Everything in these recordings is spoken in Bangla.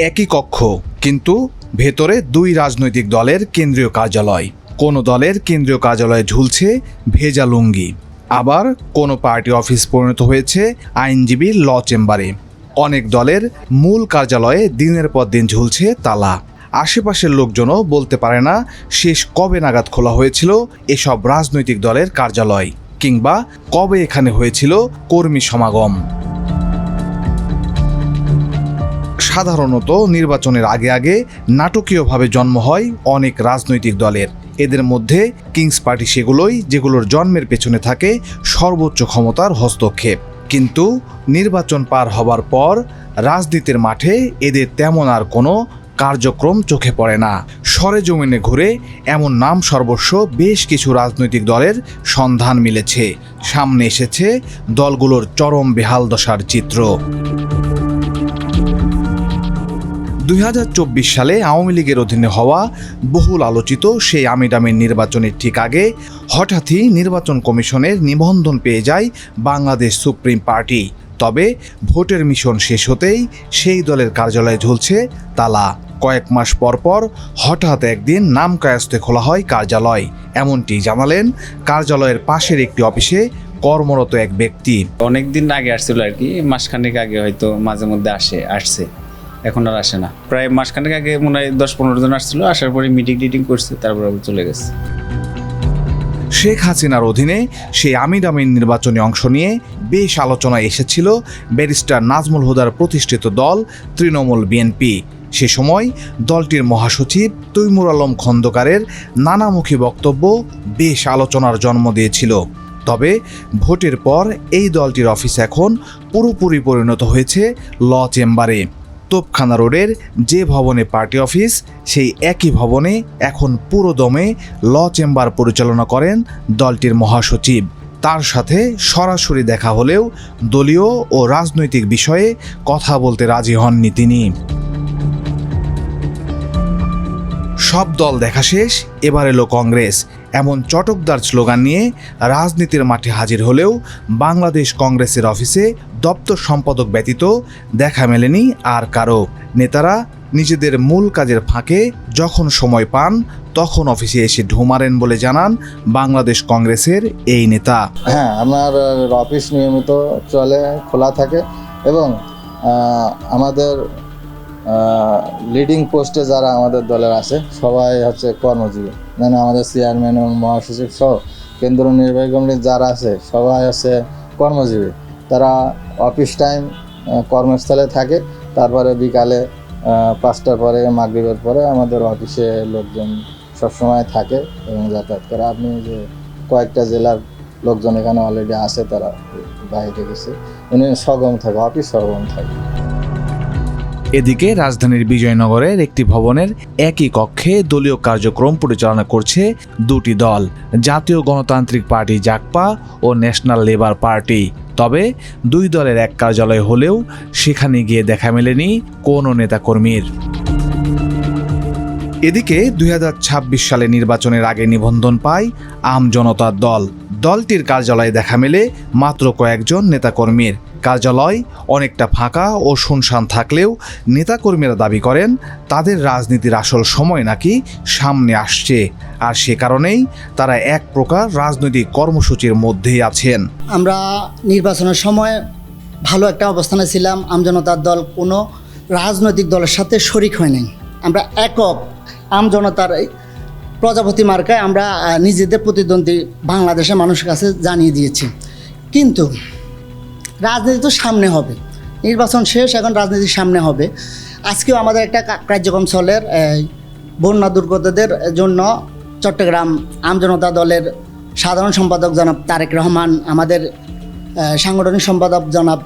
একই কক্ষ, কিন্তু ভেতরে দুই রাজনৈতিক দলের কেন্দ্রীয় কার্যালয়। কোনো দলের কেন্দ্রীয় কার্যালয়ে ঝুলছে ভেজা লুঙ্গি, আবার কোনো পার্টি অফিস পরিণত হয়েছে আইনজীবী ল চেম্বারে। অনেক দলের মূল কার্যালয়ে দিনের পর দিন ঝুলছে তালা। আশেপাশের লোকজনও বলতে পারে না শেষ কবে নাগাদ খোলা হয়েছিল এসব রাজনৈতিক দলের কার্যালয়, কিংবা কবে এখানে হয়েছিল কর্মী সমাগম। সাধারণত নির্বাচনের আগে আগে নাটকীয়ভাবে জন্ম হয় অনেক রাজনৈতিক দলের। এদের মধ্যে কিংস পার্টি সেগুলোই যেগুলোর জন্মের পেছনে থাকে সর্বোচ্চ ক্ষমতার হস্তক্ষেপ। কিন্তু নির্বাচন পার হবার পর রাজনীতির মাঠে এদের তেমন আর কোনো কার্যক্রম চোখে পড়ে না। সরেজমিনে ঘুরে এমন নাম সর্বস্ব বেশ কিছু রাজনৈতিক দলের সন্ধান মিলেছে। সামনে এসেছে দলগুলোর চরম বেহাল দশার চিত্র। 2024 সালে আওয়ামী লীগের অধীনে হওয়া বহুল আলোচিত সেই আমিডামির নির্বাচনের ঠিক আগে হঠাৎই নির্বাচন কমিশনের নিবন্ধন পেয়ে যায় বাংলাদেশ সুপ্রিম পার্টি। তবে ভোটের মিশন শেষ হতেই সেই দলের কার্যালয়ে ঝুলছে তালা। কয়েক মাস পর হঠাৎ একদিন নাম কায়স্তে খোলা হয় কার্যালয়। এমনটি জানালেন কার্যালয়ের পাশের একটি অফিসে কর্মরত এক ব্যক্তি। অনেকদিন আগে আসছিল আর কি, মাসখানেক আগে হয়তো মাঝে মধ্যে আসছে, এখন আর আসে না। প্রায় মাসখানেক আগে মনে হয় 10-15 জন আসছিল, আসার পরে মিটিং করছে, তারপর চলে গেছে। শেখ হাসিনার অধীনে সেই আমিডামির নির্বাচনে অংশ নিয়ে বেশ আলোচনায় এসেছিল ব্যারিস্টার নাজমুল হুদার প্রতিষ্ঠিত দল তৃণমূল বিএনপি। সে সময় দলটির মহাসচিব তৈমুর আলম খন্দকারের নানামুখী বক্তব্য বেশ আলোচনার জন্ম দিয়েছিল। তবে ভোটের পর এই দলটির অফিস এখন পুরোপুরি পরিণত হয়েছে ল চেম্বারে। তোপখানা রোডের যে ভবনে পার্টি অফিস, সেই একই ভবনে এখন পুরো দমে ল চেম্বার পরিচালনা করেন দলটির মহাসচিব। তার সাথে সরাসরি দেখা হলেও দলীয় ও রাজনৈতিক বিষয়ে কথা বলতে রাজি হননি তিনি। সব দল দেখা শেষ, এবার এলো কংগ্রেস। এমন চটকদার স্লোগান নিয়ে রাজনীতির মাঠে হাজির হলেও বাংলাদেশ কংগ্রেসের অফিসে দপ্তর সম্পাদক ব্যতীত দেখা মেলেনি আর কারো। নেতারা নিজেদের মূল কাজের ফাঁকে যখন সময় পান তখন অফিসে এসে ঢুমারেন বলে জানান বাংলাদেশ কংগ্রেসের এই নেতা। হ্যাঁ, আমার অফিস নিয়মিত চলে, খোলা থাকে এবং আমাদের লিডিং পোস্টে যারা আমাদের দলের আছে সবাই হচ্ছে কর্মজীবী, মানে আমাদের চেয়ারম্যান এবং মহাসচিব সহ কেন্দ্র নির্বাহী কমিটির যারা আছে সবাই হচ্ছে কর্মজীবী। তারা অফিস টাইম কর্মস্থলে থাকে, তারপরে বিকালে 5টার পরে মাগরিবের পরে আমাদের অফিসে লোকজন সবসময় থাকে এবং যাতায়াত করে। আপনি যে কয়েকটা জেলার লোকজন এখানে অলরেডি আছে, তারা বাইরে গেছে, সগম থাকে, অফিস সগম থাকে। এদিকে রাজধানীর বিজয়নগরের একটি ভবনের একই কক্ষে দলীয় কার্যক্রম পরিচালনা করছে দুটি দল, জাতীয় গণতান্ত্রিক পার্টি জাগপা ও ন্যাশনাল লেবার পার্টি। তবে দুই দলের এক কার্যালয় হলেও সেখানে গিয়ে দেখা মেলেনি কোনো নেতাকর্মীর। এদিকে 2026 সালে নির্বাচনের আগে নিবন্ধন পায় আম জনতার দল। দলটির কার্যালয়ে দেখা মেলে মাত্র কয়েকজন নেতাকর্মীর। কার্যালয় অনেকটা ফাঁকা ও শুনশান থাকলেও নেতাকর্মীরা দাবি করেন তাদের রাজনীতির আসল সময় নাকি সামনে আসছে, আর সে কারণেই তারা এক প্রকার রাজনৈতিক কর্মসূচির মধ্যেই আছেন। আমরা নির্বাচনের সময় ভালো একটা অবস্থানে ছিলাম। আমজনতার দল কোনো রাজনৈতিক দলের সাথে শরিক হয় নাই। আমরা একক আমজনতার প্রজাপতি মার্কায় আমরা নিজেদের প্রতিদ্বন্দ্বী বাংলাদেশের মানুষের কাছে জানিয়ে দিয়েছি। কিন্তু রাজনীতি তো সামনে হবে, নির্বাচন শেষ, এখন রাজনীতির সামনে হবে। আজকেও আমাদের একটা কার্যক্রম চলে বন্যা দুর্গতদের জন্য। চট্টগ্রাম আমজনতা দলের সাধারণ সম্পাদক জনাব তারেক রহমান, আমাদের সাংগঠনিক সম্পাদক জনাব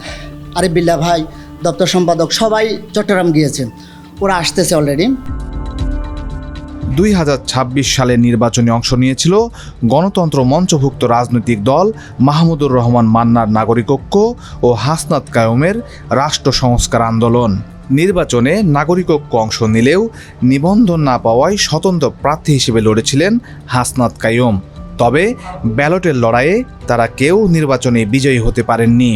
আরিফ বিল্লাহ ভাই, দপ্তর সম্পাদক সবাই চট্টগ্রাম গিয়েছে, ওরা আসতেছে অলরেডি। 2026 সালের নির্বাচনে অংশ নিয়েছিল গণতন্ত্র মঞ্চভুক্ত রাজনৈতিক দল মাহমুদুর রহমান মান্নার নাগরিক ঐক্য ও হাসনাত কায়ুমের রাষ্ট্র সংস্কার আন্দোলন। নির্বাচনে নাগরিক ঐক্য অংশ নিলেও নিবন্ধন না পাওয়ায় স্বতন্ত্র প্রার্থী হিসেবে লড়েছিলেন হাসনাত কায়ুম। তবে ব্যালটের লড়াইয়ে তারা কেউ নির্বাচনে বিজয়ী হতে পারেননি।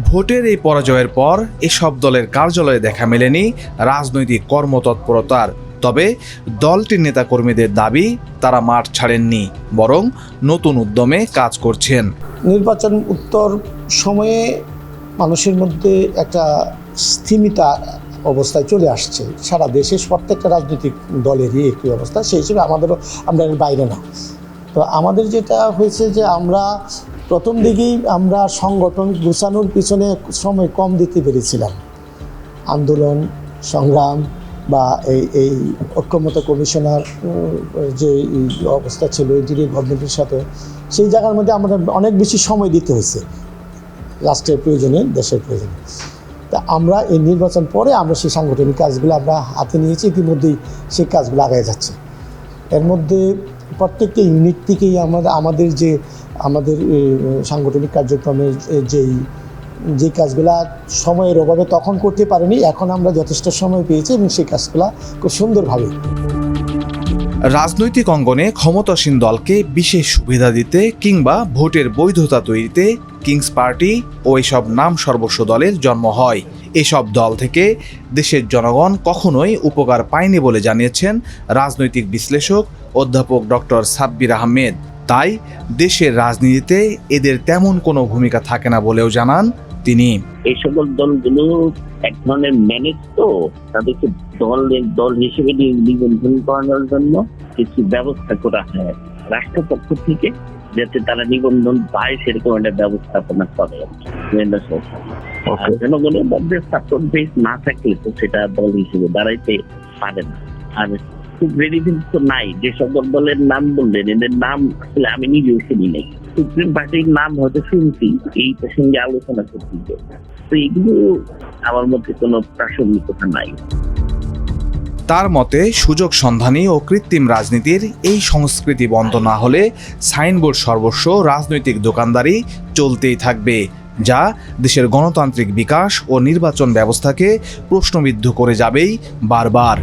ভোটের এই পরাজয়ের পর এসব দলের কার্যালয়ে দেখা মেলেনি রাজনৈতিক কর্মতৎপরতার। তবে দলটির নেতাকর্মীদের দাবি তারা মাঠ ছাড়েননি, বরং নতুন উদ্যমে কাজ করছেন। নির্বাচন উত্তর সময়ে মানুষের মধ্যে একটা স্থিমিতা অবস্থায় চলে আসছে। সারা দেশের প্রত্যেকটা রাজনৈতিক দলেরই একই অবস্থা, সেই হিসেবে আমাদেরও, আমরা এর বাইরে না। তো আমাদের যেটা হয়েছে যে আমরা প্রথম দিকেই আমরা সংগঠন গুছানোর পিছনে সময় কম দিতে পেরেছিলাম। আন্দোলন সংগ্রাম বা এই ঐক্যমত্য কমিশনার যে অবস্থা ছিল ইন্টারিম গভর্নমেন্টের সাথে, সেই জায়গার মধ্যে আমাদের অনেক বেশি সময় দিতে হয়েছে রাষ্ট্রের প্রয়োজনে, দেশের প্রয়োজনে। তা আমরা এই নির্বাচন পরে আমরা সেই সাংগঠনিক কাজগুলো আমরা হাতে নিয়েছি, ইতিমধ্যেই সেই কাজগুলো আগায় যাচ্ছে। এর মধ্যে প্রত্যেকটা ইউনিট থেকেই আমাদের সাংগঠনিক কার্যক্রমের যে কাজগুলা সময়ের অভাবে তখন করতে পারিনি, এখন আমরা যথেষ্ট সময় পেয়েছি এবং সেই কাজগুলা খুব সুন্দরভাবে। রাজনৈতিক অঙ্গনে ক্ষমতাসীন দলকে বিশেষ সুবিধা দিতে কিংবা ভোটের বৈধতা তৈরিতে কিংস পার্টি ও এসব নাম সর্বস্ব দলের জন্ম হয়। এসব দল থেকে দেশের জনগণ কখনোই উপকার পায়নি বলে জানিয়েছেন রাজনৈতিক বিশ্লেষক অধ্যাপক ডক্টর সাব্বির আহমেদ। তাই দেশের রাজনীতিতে এদের তেমন কোনো ভূমিকা থাকে না বলেও জানান তিনি। এই সকল দলগুলো এক ধরনের ম্যানেজ, তো তাদেরকে দল হিসেবে নিবন্ধন করানোর জন্য কিছু ব্যবস্থা করা হয় রাষ্ট্রপক্ষ থেকে, যাতে তারা নিবন্ধন পায় সেরকম একটা ব্যবস্থাপনা করে জনগণের মধ্যে সাপোর্ট বেস না থাকলে তো সেটা দল হিসেবে দাঁড়াইতে পারে না। আর খুব রেলিভেন্স তো নাই। যে সকল দলের নাম বললেন, এদের নাম আসলে আমি নিজেও শুনি নাই। সুপ্রিম পার্টির নাম হয়তো শুনছি, এই প্রসঙ্গে আলোচনা করছি, তো এগুলো আমার মধ্যে কোনো প্রাসঙ্গিকতা নাই। তার মতে সুযোগ সন্ধানী ও কৃত্রিম রাজনীতির এই সংস্কৃতি বন্ধ না হলে সাইনবোর্ড সর্বস্ব রাজনৈতিক দোকানদারি চলতেই থাকবে, যা দেশের গণতান্ত্রিক বিকাশ ও নির্বাচন ব্যবস্থাকে প্রশ্নবিদ্ধ করে যাবেই বারবার।